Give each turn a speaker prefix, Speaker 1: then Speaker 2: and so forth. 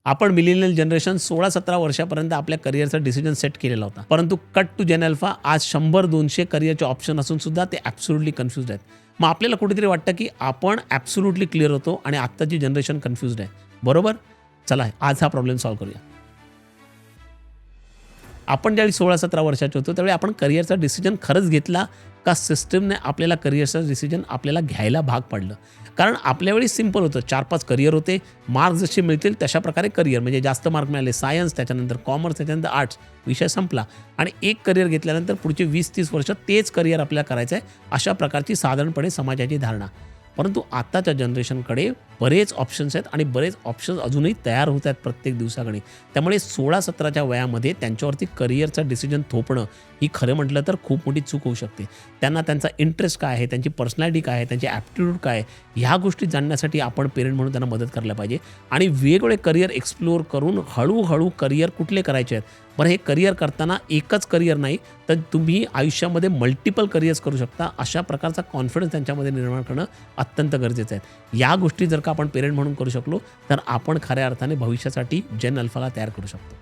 Speaker 1: आपण millennial generation 16-17 वर्षापर्यंत आपल्या करिअरचा डिसिजन सेट केलेला होता, परंतु कट टू जेन अल्फा आज 100-200 करिअरचे ऑप्शन असून सुद्धा ते ॲब्सोल्युटली कन्फ्युज्ड आहेत. मग आपल्याला कुठेतरी वाटतं की आपण ॲब्सोल्युटली क्लिअर होतो आणि आत्ताची जनरेशन कन्फ्युज्ड आहे. बरोबर? चला आज हा प्रॉब्लेम सॉल्व्ह करूया. आपण ज्यावेळी 16-17 वर्षाचे होतो त्यावेळी आपण करिअरचा डिसिजन खरंच घेतला का सिस्टमने आपल्याला करिअरचा डिसिजन आपल्याला घ्यायला भाग पाडलं? कारण आपल्यावेळी सिंपल होतं, 4-5 करिअर होते, मार्क्स जसे मिळतील तशा प्रकारे करिअर, म्हणजे जास्त मार्क मिळाले सायन्स, त्याच्यानंतर कॉमर्स, त्याच्यानंतर आर्ट्स, विषय संपला आणि एक करिअर घेतल्यानंतर पुढचे 20-30 वर्ष तेच करिअर आपल्याला करायचं आहे, अशा प्रकारची साधारणपणे समाजाची धारणा. परंतु आत्ताच्या जनरेशनकडे बरेच ऑप्शन्स आहेत आणि बरेच ऑप्शन्स अजूनही तयार होत आहेत प्रत्येक दिवसाकडे. त्यामुळे 16-17च्या वयामध्ये त्यांच्यावरती करिअरचा डिसिजन थोपणं ही खरं म्हटलं तर खूप मोठी चूक होऊ शकते. त्यांना त्यांचा इंटरेस्ट काय आहे, त्यांची पर्सनॅलिटी काय आहे, त्यांची ॲप्टिट्यूड काय आहे, ह्या गोष्टी जाणण्यासाठी आपण पेरेंट म्हणून त्यांना मदत करायला पाहिजे आणि वेगवेगळे करिअर एक्सप्लोअर करून हळूहळू करिअर कुठले करायचे आहेत. बरं, हे करिअर करताना एकच करिअर नाही तर तुम्ही आयुष्यामध्ये मल्टिपल करिअर्स करू शकता, अशा प्रकारचा कॉन्फिडन्स त्यांच्यामध्ये निर्माण करणं अत्यंत गरजेचं आहे. या गोष्टी जर का आपण पेरेंट म्हणून करू शकलो तर आपण खऱ्या अर्थाने भविष्यासाठी जेन अल्फाला तयार करू शकतो.